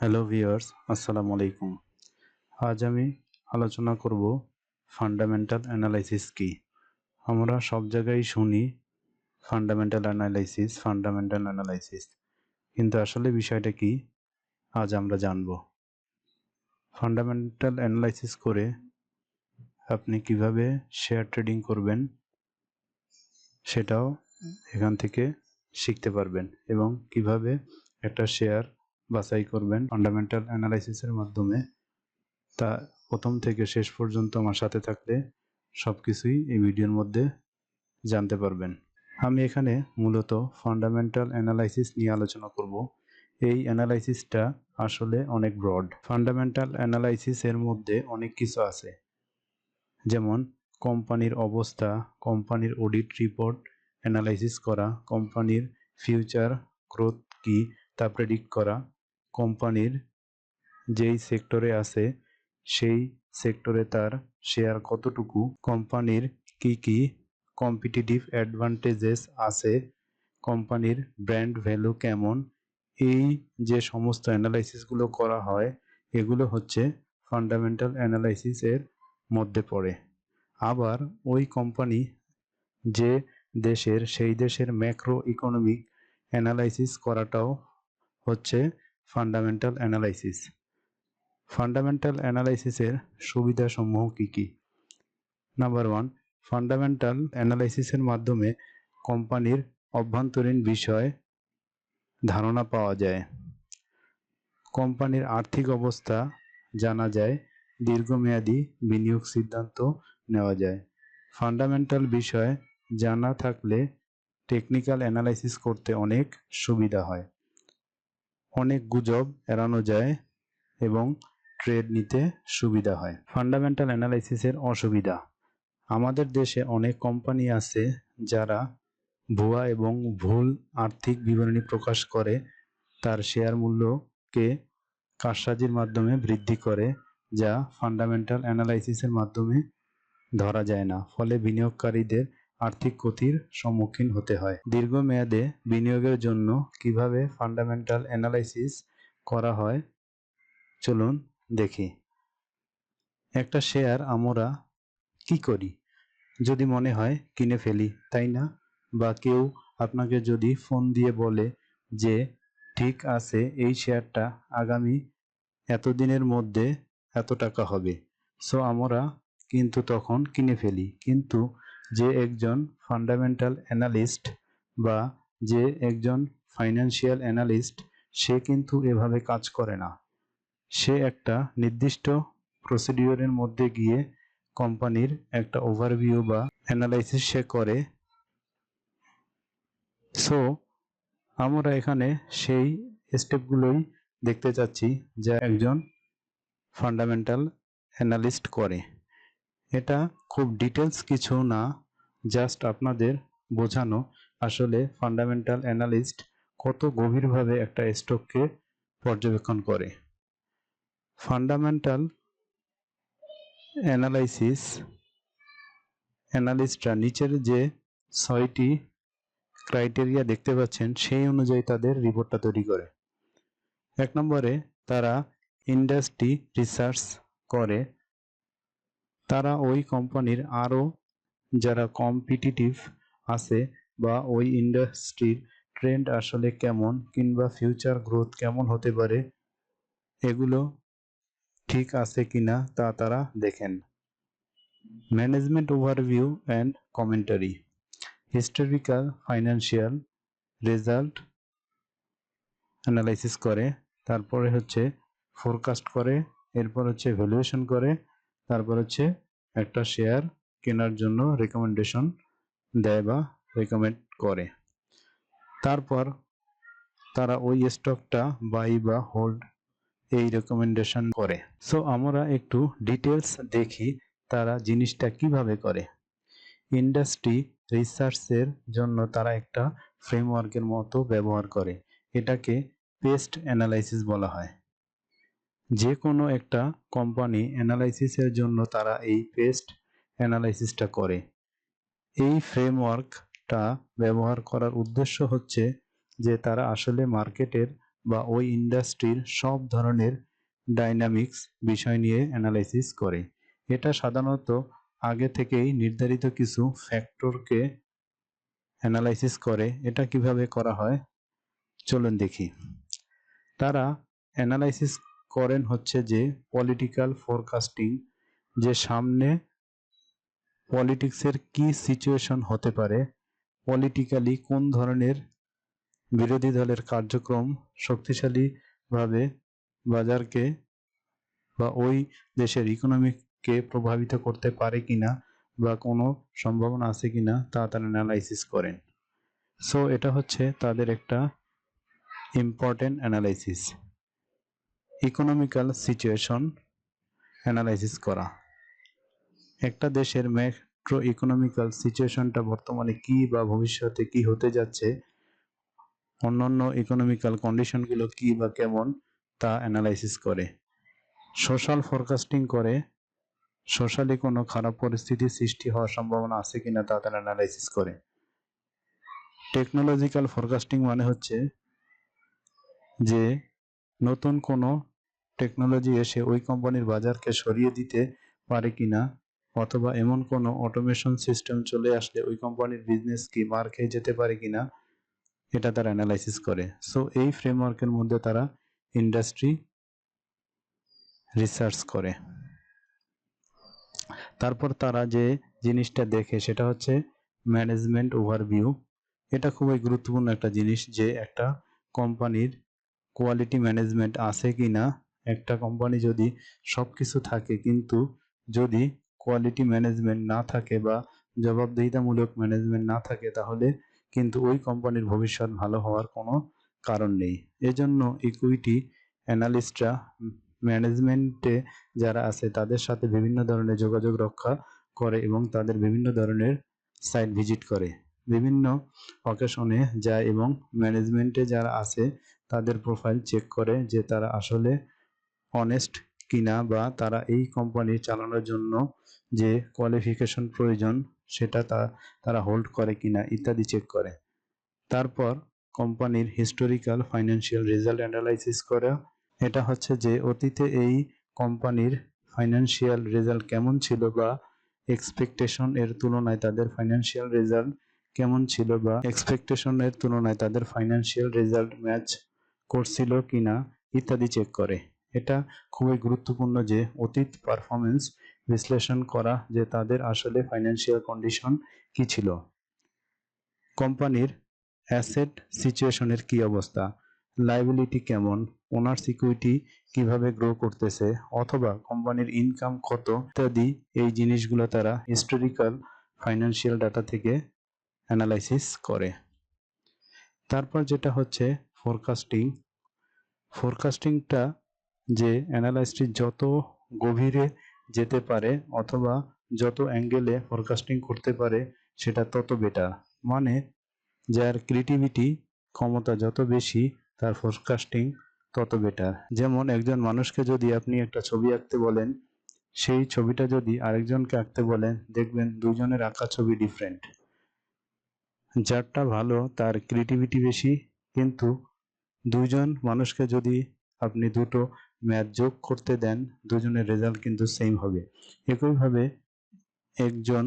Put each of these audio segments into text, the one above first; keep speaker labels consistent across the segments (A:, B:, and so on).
A: Hello viewers, আসসালামু আলাইকুম। আজ আমি আলোচনা করব ফান্ডামেন্টাল অ্যানালাইসিস কি। আমরা সব জায়গায় শুনি ফান্ডামেন্টাল অ্যানালাইসিস, কিন্তু আসলে বিষয়টা কি আজ আমরা জানব। ফান্ডামেন্টাল অ্যানালাইসিস করে আপনি কিভাবে শেয়ার ট্রেডিং করবেন সেটাও এখান থেকে শিখতে পারবেন, এবং কিভাবে একটা শেয়ার বাছাই করবেন ফান্ডামেন্টাল অ্যানালাইসিসের মাধ্যমে। তা প্রথম থেকে শেষ পর্যন্ত আমার সাথে থাকলে সবকিছুই এই ভিডিওর মধ্যে জানতে পারবেন। আমি এখানে মূলত ফান্ডামেন্টাল অ্যানালাইসিস নিয়ে আলোচনা করব। এই অ্যানালাইসিসটা আসলে অনেক ব্রড। ফান্ডামেন্টাল অ্যানালাইসিসের মধ্যে অনেক কিছু আছে, যেমন কোম্পানির অবস্থা, কোম্পানির অডিট রিপোর্ট অ্যানালাইসিস করা, কোম্পানির ফিউচার গ্রোথ কি তা প্রেডিক্ট করা, কোম্পানির যেই সেক্টরে আছে সেই সেক্টরে তার শেয়ার কতটুকু, কোম্পানির কি কি কম্পিটিটিভ অ্যাডভান্টেজেস আছে, কোম্পানির ব্র্যান্ড ভ্যালু কেমন। এই যে সমস্ত অ্যানালাইসিসগুলো করা হয়, এগুলো হচ্ছে ফান্ডামেন্টাল অ্যানালাইসিসের মধ্যে পড়ে। আবার ওই কোম্পানি যে দেশের, সেই দেশের ম্যাক্রো ইকোনমিক অ্যানালাইসিস করাটাও হচ্ছে ফান্ডামেন্টাল অ্যানালাইসিস। ফান্ডামেন্টাল অ্যানালাইসিসের সুবিধাসমূহ কি কি? নাম্বার 1, ফান্ডামেন্টাল অ্যানালাইসিসের মাধ্যমে কোম্পানির অভ্যন্তরীণ বিষয় ধারণা পাওয়া যায়, কোম্পানির আর্থিক অবস্থা জানা যায়, দীর্ঘমেয়াদী বিনিয়োগ সিদ্ধান্ত নেওয়া যায়। ফান্ডামেন্টাল বিষয় জানা থাকলে টেকনিক্যাল অ্যানালাইসিস করতে অনেক সুবিধা হয়, অনেক গুজব এড়ানো যায় এবং ট্রেড নিতে সুবিধা হয়। ফান্ডামেন্টাল অ্যানালাইসিসের অসুবিধা: আমাদের দেশে অনেক কোম্পানি আছে যারা ভুয়া এবং ভুল আর্থিক বিবরণী প্রকাশ করে তার শেয়ার মূল্যকে কারসাজির মাধ্যমে বৃদ্ধি করে, যা ফান্ডামেন্টাল অ্যানালাইসিসের মাধ্যমে ধরা যায় না। ফলে বিনিয়োগকারীদের আর্থিক ক্ষতির সম্মুখীন হতে হয়। দীর্ঘমেয়াদে বিনিয়োগের জন্য কিভাবে ফান্ডামেন্টাল অ্যানালাইসিস করা হয় চলুন দেখি। একটা শেয়ার আমরা কি করি? যদি মনে হয় কিনে ফেলি, তাই না? বা কেউ আপনাকে যদি ফোন দিয়ে বলে যে ঠিক আছে, এই শেয়ারটা আগামী এতদিনের মধ্যে এত টাকা হবে, সো আমরা কিন্তু তখন কিনে ফেলি। কিন্তু যে একজন ফান্ডামেন্টাল অ্যানালিস্ট বা যে একজন ফাইন্যান্সিয়াল অ্যানালিস্ট, সে কিন্তু এভাবে কাজ করে না। সে একটা নির্দিষ্ট প্রসিডিওরের মধ্যে গিয়ে কোম্পানির একটা ওভারভিউ বা অ্যানালাইসিস সে করে। সো আমরা এখানে সেই স্টেপগুলোই দেখতে চাচ্ছি যা একজন ফান্ডামেন্টাল অ্যানালিস্ট করে। এটা খুব ডিটেলস কিছু না, জাস্ট আপনাদের বোঝানো আসলে ফান্ডামেন্টাল অ্যানালিস্ট কত গভীরভাবে একটা স্টককে পর্যবেক্ষণ করে। ফান্ডামেন্টাল অ্যানালিস্টরা নিচের যে 6টি ক্রাইটেরিয়া দেখতে পাচ্ছেন সেই অনুযায়ী তাদের রিপোর্টটা তৈরি করে। 1 নম্বরে তারা ইন্ডাস্ট্রি রিসার্চ করে। তারা ওই কোম্পানির আরও যারা কম্পিটিটিভ আছে বা ওই ইন্ডাস্ট্রির ট্রেন্ড আসলে কেমন, কিংবা ফিউচার গ্রোথ কেমন হতে পারে, এগুলো ঠিক আছে কিনা তা তারা দেখেন। Management overview and commentary, historical financial result analysis করে, তারপরে হচ্ছে ফোরকাস্ট করে, এরপর হচ্ছে ভ্যালুয়েশন করে, তারপর হচ্ছে একটা শেয়ার কেনার জন্য রেকমেন্ডেশন দেয় বা রেকমেন্ড করে। তারপর তারা ওই স্টকটা বাই বা হোল্ড এই রেকমেন্ডেশন করে। সো আমরা একটু ডিটেলস দেখি তারা জিনিসটা কিভাবে করে। ইন্ডাস্ট্রি রিসার্চের জন্য তারা একটা ফ্রেমওয়ার্কের মতো ব্যবহার করে, এটাকে পেস্ট অ্যানালাইসিস বলা হয়। যে কোনো একটা কোম্পানি অ্যানালাইসিসের জন্য তারা এই পেস্ট অ্যানালাইসিসটা করে। এই ফ্রেমওয়ার্কটা ব্যবহার করার উদ্দেশ্য হচ্ছে যে তারা আসলে মার্কেটের বা ওই ইন্ডাস্ট্রির সব ধরনের ডাইনামিক্স বিষয় নিয়ে অ্যানালাইসিস করে। এটা সাধারণত আগে থেকেই নির্ধারিত কিছু ফ্যাক্টরকে অ্যানালাইসিস করে। এটা কিভাবে করা হয় চলুন দেখি। তারা অ্যানালাইসিস করেন হচ্ছে যে পলিটিক্যাল ফোরকাস্টিং, যে সামনে পলিটিক্সের কি সিচুয়েশন হতে পারে, পলিটিক্যালি কোন ধরনের বিরোধী দলের কার্যক্রম শক্তিশালীভাবে বাজারকে বা ওই দেশের ইকোনমিকে প্রভাবিত করতে পারে কিনা বা কোনো সম্ভাবনা আছে কিনা তা তারা অ্যানালাইসিস করেন। সো এটা হচ্ছে তাদের একটা important analysis, economical situation analysis করা। একটা দেশের ম্যাক্রো ইকোনমিক্যাল সিচুয়েশনটা বর্তমানে কি বা ভবিষ্যতে কি হতে যাচ্ছে, অন্যান্য ইকোনমিক্যাল কন্ডিশনগুলো কি বা কেমন তা অ্যানালাইসিস করে। সোশ্যাল ফোরকাস্টিং করে, সোশ্যালি কোনো খারাপ পরিস্থিতি সৃষ্টি হওয়ার সম্ভাবনা আছে কিনা তা তারা অ্যানালাইসিস করে। টেকনোলজিক্যাল ফোরকাস্টিং মানে হচ্ছে যে নতুন কোনো টেকনোলজি এসে ওই কোম্পানির বাজারকে সরিয়ে দিতে পারে কিনা, অথবা এমন কোনো অটোমেশন সিস্টেম চলে আসলে ওই কোম্পানির বিজনেস কি মার খেয়ে যেতে পারে কিনা, এটা তারা অ্যানালাইসিস করে। সো এই ফ্রেমওয়ার্কের মধ্যে তারা ইন্ডাস্ট্রি রিসার্চ করে। তারপর তারা যে জিনিসটা দেখে সেটা হচ্ছে ম্যানেজমেন্ট ওভারভিউ। এটা খুবই গুরুত্বপূর্ণ একটা জিনিস, যে একটা কোম্পানির কোয়ালিটি ম্যানেজমেন্ট আছে কিনা। একটা কোম্পানি যদি সব কিছু থাকে কিন্তু যদি কোয়ালিটি ম্যানেজমেন্ট না থাকে বা জবাবদিহিতামূলক ম্যানেজমেন্ট না থাকে, তাহলে কিন্তু ওই কোম্পানির ভবিষ্যৎ ভালো হওয়ার কোনো কারণ নেই। এজন্য ইকুইটি অ্যানালিস্টরা ম্যানেজমেন্টে যারা আছে তাদের সাথে বিভিন্ন ধরনের যোগাযোগ রক্ষা করে এবং তাদের বিভিন্ন ধরনের সাইট ভিজিট করে, বিভিন্ন অকেশনে যায় এবং ম্যানেজমেন্টে যারা আছে তাদের প্রোফাইল চেক করে যে তারা আসলে অনেস্ট কিনা বা তারা এই কোম্পানি চালানোর জন্য যে কোয়ালিফিকেশন প্রয়োজন সেটা তারা হোল্ড করে কিনা ইত্যাদি চেক করে। তারপর কোম্পানির হিস্টোরিক্যাল ফাইন্যান্সিয়াল রেজাল্ট অ্যানালাইসিস করা। এটা হচ্ছে যে অতীতে এই কোম্পানির ফাইন্যান্সিয়াল রেজাল্ট কেমন ছিল বা এক্সপেকটেশন এর তুলনায় তাদের ফাইন্যান্সিয়াল রেজাল্ট কেমন ছিল বা এক্সপেকটেশনের তুলনায় তাদের ফাইন্যান্সিয়াল রেজাল্ট ম্যাচ করছিল কিনা ইত্যাদি চেক করে। এটা খুবই গুরুত্বপূর্ণ যে অতীত পারফরমেন্স বিশ্লেষণ করা, যে তাদের আসলে ফাইন্যান্সিয়াল কন্ডিশন কি ছিল, কোম্পানির অ্যাসেট সিচুয়েশনের কি অবস্থা, লাইবিলিটি কেমন, ওনার্স ইকুইটি কিভাবে গ্রো করতেছে, অথবা কোম্পানির ইনকাম কত ইত্যাদি। এই জিনিসগুলো তারা হিস্টোরিক্যাল ফাইন্যান্সিয়াল ডাটা থেকে অ্যানালাইসিস করে। তারপর যেটা হচ্ছে ফোরকাস্টিং। ফোরকাস্টিংটা যে অ্যানালাইসিস যত গভীরে যেতে পারে অথবা যত অ্যাঙ্গেলে ফোরকাস্টিং করতে পারে সেটা তত বেটার। মানে যার ক্রিয়েটিভিটি ক্ষমতা যত বেশি তার ফোরকাস্টিং তত বেটার। যেমন একজন মানুষকে যদি আপনি একটা ছবি আঁকতে বলেন, সেই ছবিটা যদি আরেকজনকে আঁকতে বলেন, দেখবেন দুজনের আঁকা ছবি ডিফারেন্ট। যারটা ভালো তার ক্রিয়েটিভিটি বেশি, কিন্তু দুজন মানুষকে যদি আপনি দুটো ম্যাথ যোগ করতে দেন, দুজনের রেজাল্ট কিন্তু সেম হবে। একইভাবে একজন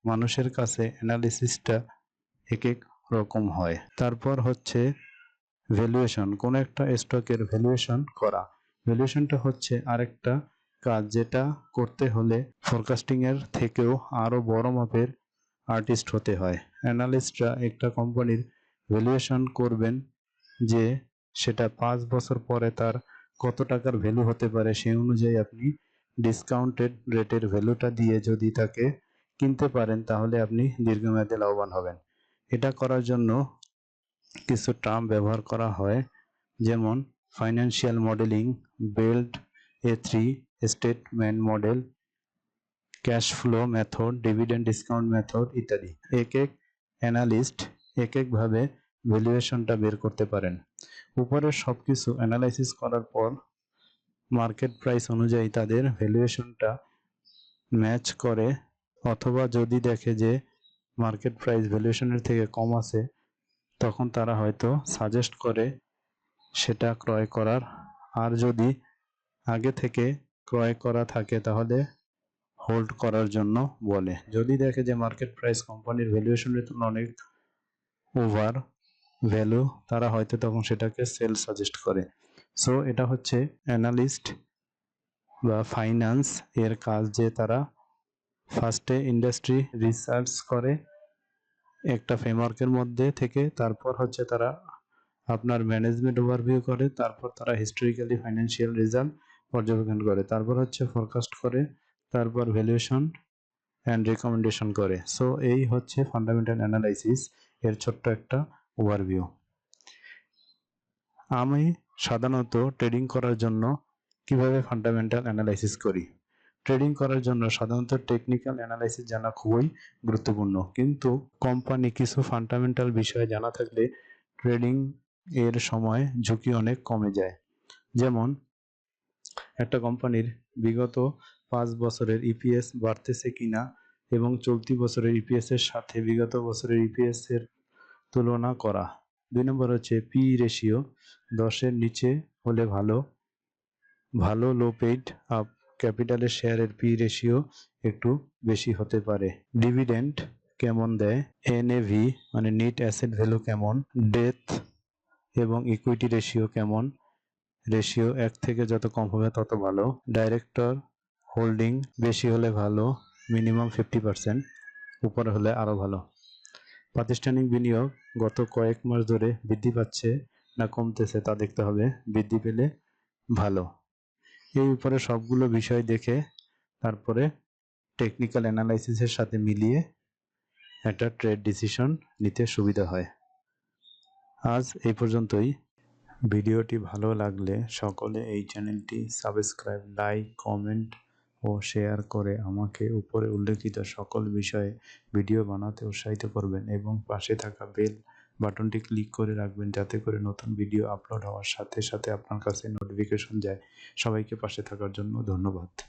A: মানুষের কাছে অ্যানালিসিসটা এক এক রকম হয়। তারপর হচ্ছে ভ্যালুয়েশন, কোনো একটা স্টকের ভ্যালুয়েশন করা। ভ্যালুয়েশনটা হচ্ছে আরেকটা কাজ, যেটা করতে হলে ফোরকাস্টিং এর থেকেও আরো বড় মাপের আর্টিস্ট হতে হয়। অ্যানালিস্টরা একটা কোম্পানির ভ্যালুয়েশন করবেন যে সেটা 5 বছর পরে তার কত টাকার ভ্যালু হতে পারে, সেই অনুযায়ী আপনি ডিসকাউন্টেড রেটের ভ্যালুটা দিয়ে যদি তাকে কিনতে পারেন তাহলে আপনি দীর্ঘমেয়াদে লাভবান হবেন। এটা করার জন্য কিছু টার্ম ব্যবহার করা হয়, যেমন financial modelling, belt A3 statement model, cash flow method, dividend discount method ইত্যাদি। এক এক অ্যানালিস্ট এক একভাবে ভ্যালুয়েশনটা বের করতে পারেন। উপরের সবকিছু অ্যানালাইসিস করার পর মার্কেট প্রাইস অনুযায়ী তাদের ভ্যালুয়েশনটা ম্যাচ করে, অথবা যদি দেখে যে মার্কেট প্রাইস ভ্যালুয়েশনের থেকে কম আছে তখন তারা হয়তো সাজেস্ট করে সেটা ক্রয় করার। আর যদি আগে থেকে ক্রয় করা থাকে তাহলে হোল্ড করার জন্য বলে। যদি দেখে যে মার্কেট প্রাইস কোম্পানির ভ্যালুয়েশনের তুলনায় অনেক ওভার ভ্যালু, তারা হয়তো তখন সেটাকে সেল সাজেস্ট করে। সো এটা হচ্ছে অ্যানালিস্ট বা ফাইন্যান্স এর কাজ, যে তারা ফার্স্টে ইন্ডাস্ট্রি রিসার্চ করে একটা ফ্রেমওয়ার্কের মধ্যে থেকে, তারপর হচ্ছে তারা আপনার ম্যানেজমেন্ট ওভারভিউ করে, তারপর তারা হিস্টোরিক্যালি ফাইন্যান্সিয়াল রেজাল্ট পর্যবেক্ষণ করে, তারপর হচ্ছে ফরকাস্ট করে, তারপর ভ্যালুয়েশন অ্যান্ড রেকমেন্ডেশন করে। সো এই হচ্ছে ফান্ডামেন্টাল অ্যানালাইসিস এর ছোট্ট একটা ওভারভিউ। আমি সাধারণত ট্রেডিং করার জন্য কিভাবে ফান্ডামেন্টাল অ্যানালাইসিস করি। ট্রেডিং করার জন্য সাধারণত টেকনিক্যাল অ্যানালাইসিস জানা খুবই গুরুত্বপূর্ণ, কিন্তু কোম্পানি কিছু ফান্ডামেন্টাল বিষয় জানা থাকলে ট্রেডিং এর সময় ঝুঁকি অনেক কমে যায়। যেমন একটা কোম্পানির বিগত 5 বছরের ইপিএস বাড়তেছে কিনা এবং চলতি বছরের ইপিএস এর সাথে বিগত বছরের ইপিএস এর তুলনা করা। 2 নম্বর হচ্ছে পি রেশিও, 10-এর নিচে হলে ভালো। লো পেইড আপ ক্যাপিটালের শেয়ারের পি রেশিও একটু বেশি হতে পারে। ডিভিডেন্ড কেমন দেয়, এনএভি মানে নেট অ্যাসেট ভ্যালু কেমন, ডেথ এবং ইকুইটি রেশিও কেমন। রেশিও 1 থেকে যত কম হবে তত ভালো। ডাইরেক্টর হোল্ডিং বেশি হলে ভালো, মিনিমাম 50%, উপরে হলে আরও ভালো। প্রাতিষ্ঠানিক বিনিয়োগ গত কয়েক মাস ধরে বৃদ্ধি পাচ্ছে না কমতেছে তা দেখতে হবে, বৃদ্ধি পেলে ভালো। এই উপরে সবগুলো বিষয় দেখে তারপরে টেকনিক্যাল অ্যানালাইসিসের সাথে মিলিয়ে একটা ট্রেড ডিসিশন নিতে সুবিধা হয়। আজ এই পর্যন্তই। ভিডিওটি ভালো লাগলে সকলে এই চ্যানেলটি সাবস্ক্রাইব, লাইক, কমেন্ট ও শেয়ার করে আমাকে উপরে উল্লেখিত সকল বিষয়ে ভিডিও বানাতে উৎসাহিত করবেন এবং পাশে থাকা বেল বাটনটি ক্লিক করে রাখবেন, যাতে করে নতুন ভিডিও আপলোড হওয়ার সাথে সাথে আপনার কাছে নোটিফিকেশন যায়। সবাইকে পাশে থাকার জন্য ধন্যবাদ।